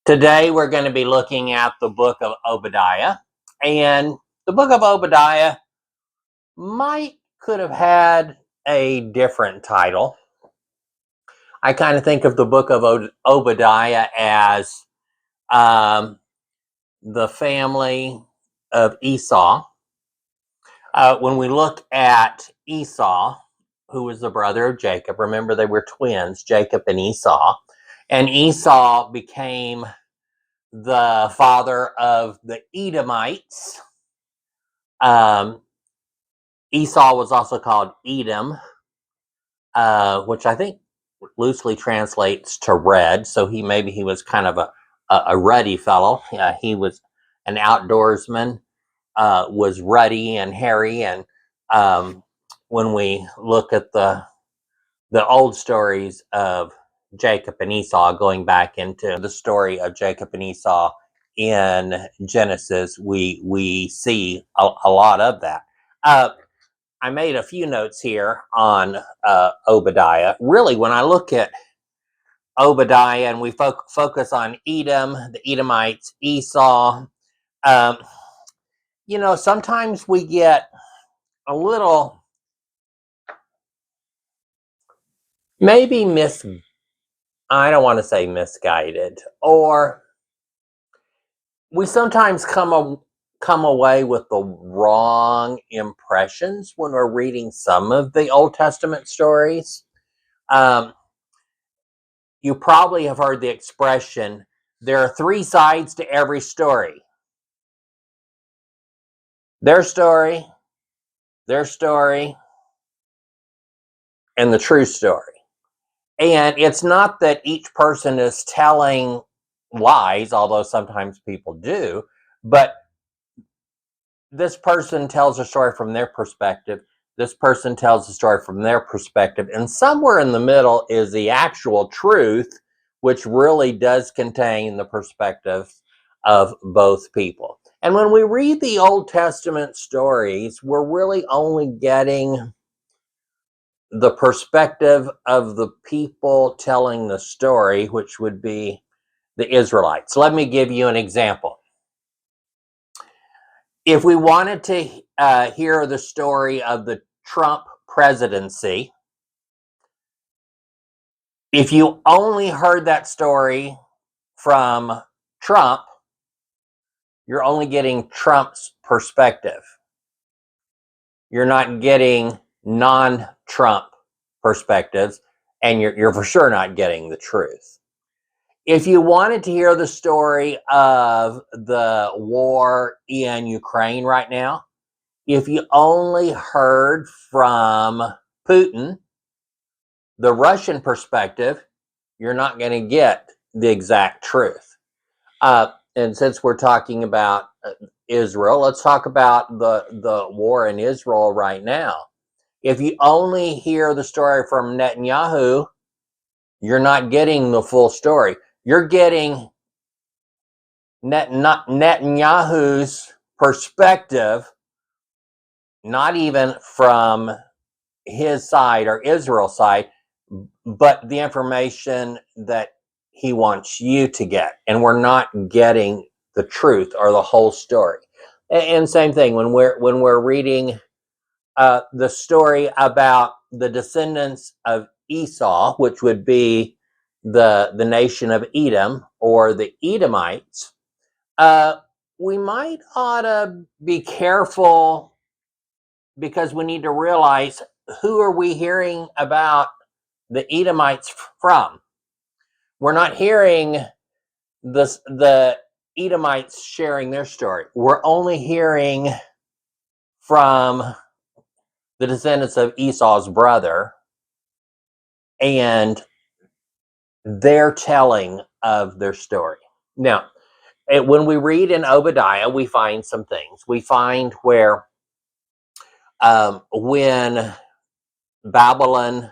Today we're going to be looking at the book of Obadiah, and the book of Obadiah could have had a different title. I kind of think of the book of Obadiah as the family of Esau. When we look at Esau, who was the brother of Jacob, remember they were twins, Jacob and Esau became the father of the Edomites. Esau was also called Edom, which I think loosely translates to red. So maybe he was kind of a ruddy fellow. He was an outdoorsman, was ruddy and hairy. And when we look at the old stories of Jacob and Esau, going back into the story of Jacob and Esau in Genesis, we see a lot of that. I made a few notes here on Obadiah. Really, when I look at Obadiah and we focus on Edom, the Edomites, Esau, sometimes we get a little maybe I don't want to say misguided, or we sometimes come away with the wrong impressions when we're reading some of the Old Testament stories. You probably have heard the expression, there are three sides to every story. Their story, and the true story. And it's not that each person is telling lies, although sometimes people do, but this person tells a story from their perspective. This person tells a story from their perspective. And somewhere in the middle is the actual truth, which really does contain the perspective of both people. And when we read the Old Testament stories, we're really only getting the perspective of the people telling the story, which would be the Israelites. Let me give you an example. If we wanted to hear the story of the Trump presidency, if you only heard that story from Trump, you're only getting Trump's perspective. You're not getting non-Trump perspectives, and you're for sure not getting the truth. If you wanted to hear the story of the war in Ukraine right now, if you only heard from Putin, the Russian perspective, you're not going to get the exact truth. And since we're talking about Israel, let's talk about the war in Israel right now. If you only hear the story from Netanyahu, you're not getting the full story. You're getting Netanyahu's perspective, not even from his side or Israel's side, but the information that he wants you to get. And we're not getting the truth or the whole story. And same thing when we're reading the story about the descendants of Esau, which would be the nation of Edom or the Edomites. We might ought to be careful, because we need to realize, who are we hearing about the Edomites from? We're not hearing the Edomites sharing their story. We're only hearing from the descendants of Esau's brother and their telling of their story. Now, when we read in Obadiah, we find some things. We find where when Babylon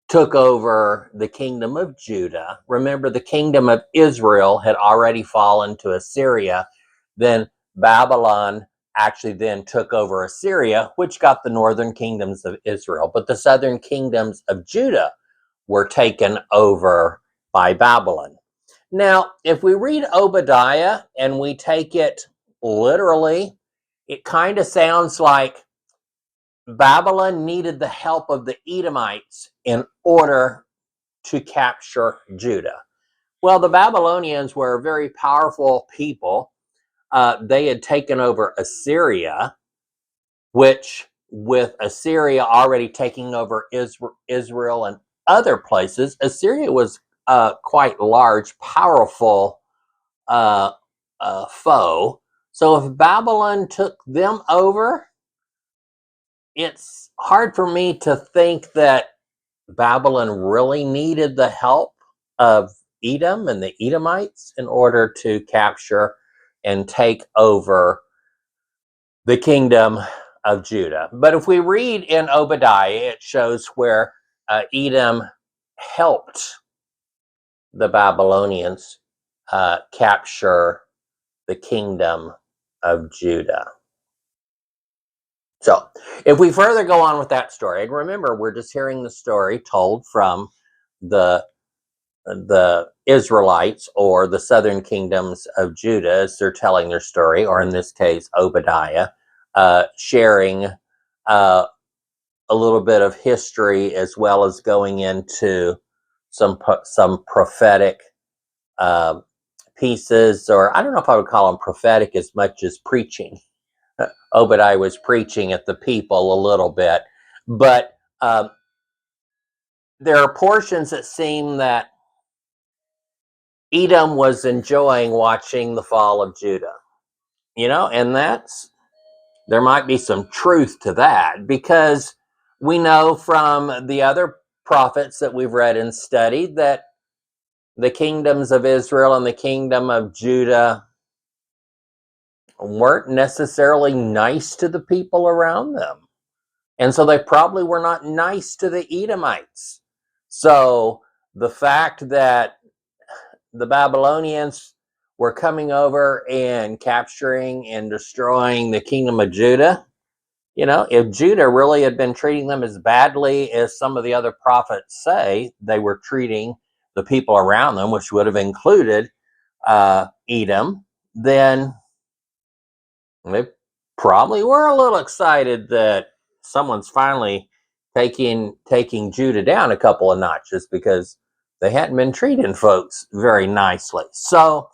took over the kingdom of Judah, remember the kingdom of Israel had already fallen to Assyria. Then Babylon actually then took over Assyria, which got the northern kingdoms of Israel. But the southern kingdoms of Judah were taken over by Babylon. Now, if we read Obadiah and we take it literally, it kind of sounds like Babylon needed the help of the Edomites in order to capture Judah. Well, the Babylonians were a very powerful people. They had taken over Assyria, which, with Assyria already taking over Israel and other places, Assyria was a quite large, powerful foe. So if Babylon took them over, it's hard for me to think that Babylon really needed the help of Edom and the Edomites in order to capture and take over the kingdom of Judah. But if we read in Obadiah, it shows where Edom helped the Babylonians capture the kingdom of Judah. So, if we further go on with that story, and remember, we're just hearing the story told from the Israelites or the southern kingdoms of Judah as they're telling their story, or in this case, Obadiah, sharing a little bit of history as well as going into some prophetic pieces, or I don't know if I would call them prophetic as much as preaching. Obadiah was preaching at the people a little bit, but there are portions that seem that Edom was enjoying watching the fall of Judah, and there might be some truth to that, because we know from the other prophets that we've read and studied that the kingdoms of Israel and the kingdom of Judah weren't necessarily nice to the people around them. And so they probably were not nice to the Edomites. So the fact that the Babylonians were coming over and capturing and destroying the kingdom of Judah, if Judah really had been treating them as badly as some of the other prophets say they were treating the people around them, which would have included Edom, then they probably were a little excited that someone's finally taking Judah down a couple of notches, because they hadn't been treating folks very nicely. So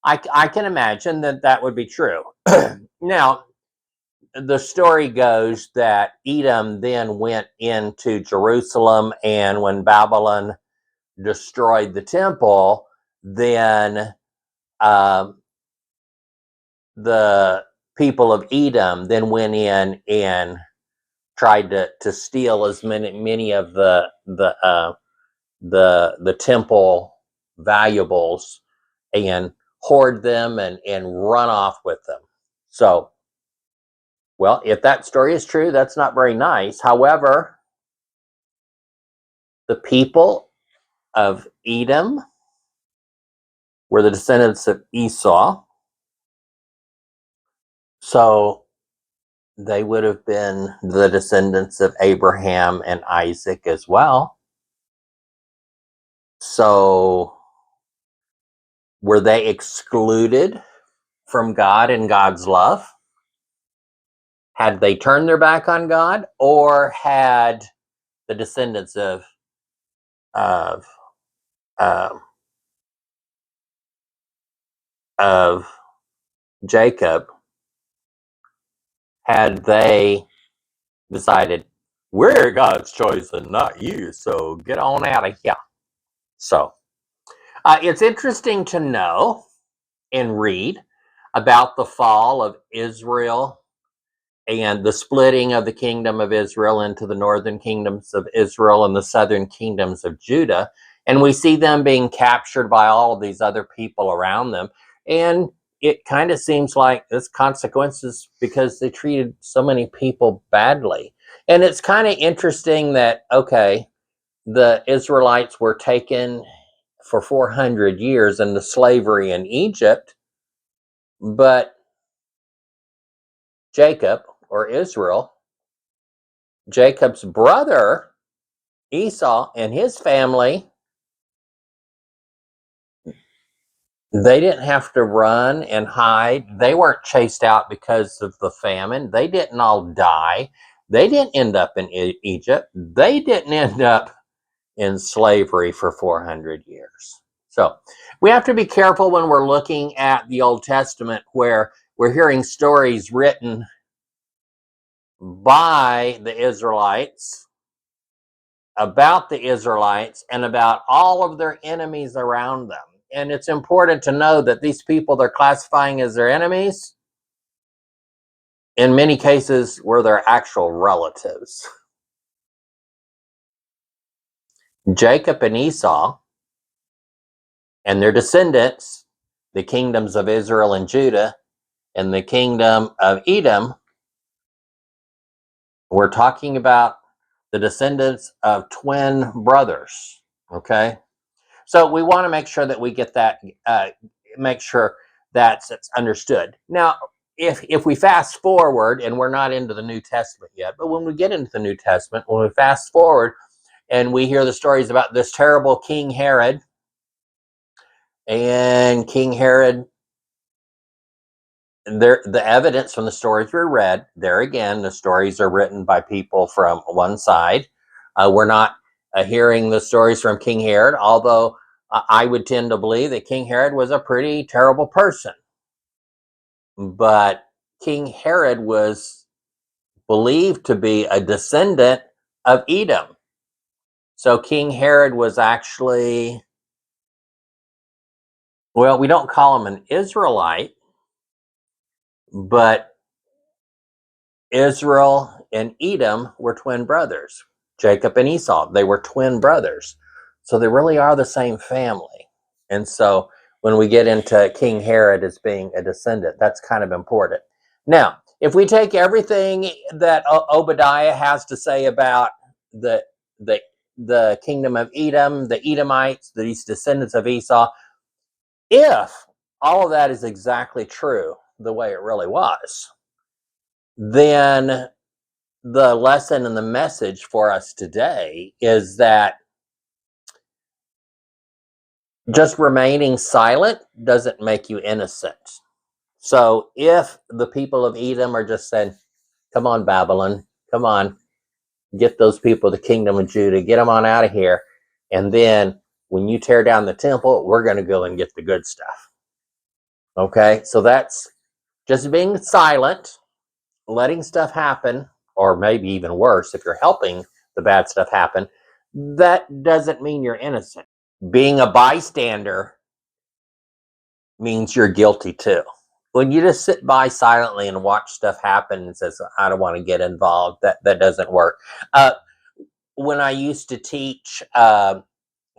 I can imagine that would be true. Now, the story goes that Edom then went into Jerusalem, and when Babylon destroyed the temple, then the people of Edom then went in and tried to steal as many of the temple valuables and hoard them and run off with them. So, well, if that story is true, that's not very nice. However, the people of Edom were the descendants of Esau. So they would have been the descendants of Abraham and Isaac as well. So were they excluded from God and God's love? Had they turned their back on God, or had the descendants of um, of Jacob, had they decided, we're God's choice and not you, so get on out of here? So it's interesting to know and read about the fall of Israel and the splitting of the kingdom of Israel into the northern kingdoms of Israel and the southern kingdoms of Judah. And we see them being captured by all of these other people around them. And it kind of seems like there's consequences because they treated so many people badly. And it's kind of interesting that, okay, the Israelites were taken for 400 years into slavery in Egypt, but Jacob, or Israel, Jacob's brother Esau and his family They didn't have to run and hide. They weren't chased out because of the famine. They didn't all die. They didn't end up in Egypt. They didn't end up in slavery for 400 years. So we have to be careful when we're looking at the Old Testament where we're hearing stories written by the Israelites about the Israelites and about all of their enemies around them. And it's important to know that these people they're classifying as their enemies, in many cases, were their actual relatives. Jacob and Esau and their descendants, the kingdoms of Israel and Judah, and the kingdom of Edom, we're talking about the descendants of twin brothers. Okay? So we want to make sure that we get that, make sure that's understood. Now, if we fast forward, and we're not into the New Testament yet, but when we get into the New Testament, when we fast forward and we hear the stories about this terrible King Herod, and King Herod, the evidence from the stories we read, there again, the stories are written by people from one side. We're not hearing the stories from King Herod, although I would tend to believe that King Herod was a pretty terrible person. But King Herod was believed to be a descendant of Edom. So King Herod was actually, well, we don't call him an Israelite, but Israel and Edom were twin brothers. Jacob and Esau, they were twin brothers. So they really are the same family. And so when we get into King Herod as being a descendant, that's kind of important. Now, if we take everything that Obadiah has to say about the the kingdom of Edom, the Edomites, these descendants of Esau, if all of that is exactly true the way it really was, then the lesson and the message for us today is that just remaining silent doesn't make you innocent. So if the people of Edom are just saying, come on, Babylon, come on, get those people, the kingdom of Judah, get them on out of here. And then when you tear down the temple, we're going to go and get the good stuff. Okay, so that's just being silent, letting stuff happen, or maybe even worse, if you're helping the bad stuff happen, that doesn't mean you're innocent. Being a bystander means you're guilty too. When you just sit by silently and watch stuff happen and says, I don't want to get involved, that doesn't work. When I used to teach 5th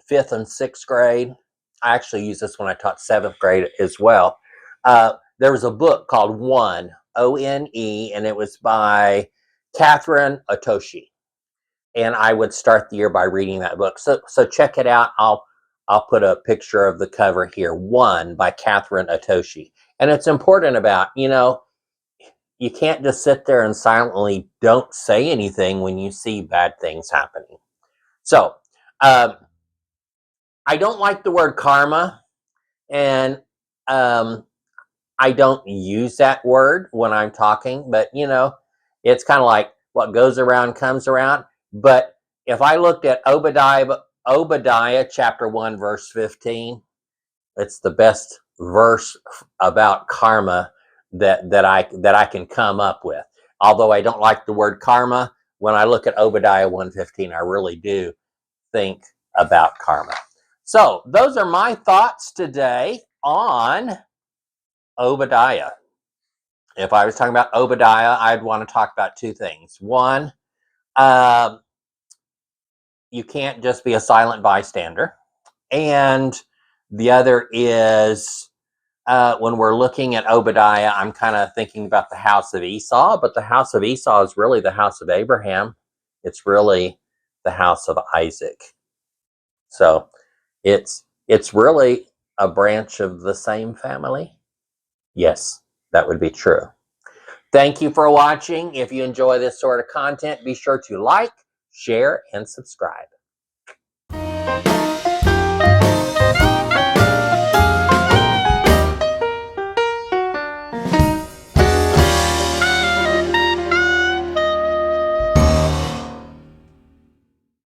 and 6th grade, I actually used this when I taught 7th grade as well. There was a book called One, O-N-E, and it was by Catherine Otoshi. And I would start the year by reading that book. So check it out. I'll put a picture of the cover here. One by Catherine Otoshi. And it's important about, you can't just sit there and silently don't say anything when you see bad things happening. So I don't like the word karma, and I don't use that word when I'm talking, but it's kind of like what goes around comes around. But if I looked at Obadiah chapter 1 verse 15, it's the best verse about karma that I can come up with. Although I don't like the word karma, when I look at Obadiah 1:15, I really do think about karma. So those are my thoughts today on Obadiah. If I was talking about Obadiah, I'd want to talk about two things. One, you can't just be a silent bystander. And the other is when we're looking at Obadiah, I'm kind of thinking about the house of Esau, but the house of Esau is really the house of Abraham. It's really the house of Isaac. So it's really a branch of the same family. Yes, that would be true. Thank you for watching. If you enjoy this sort of content, be sure to like, share, and subscribe.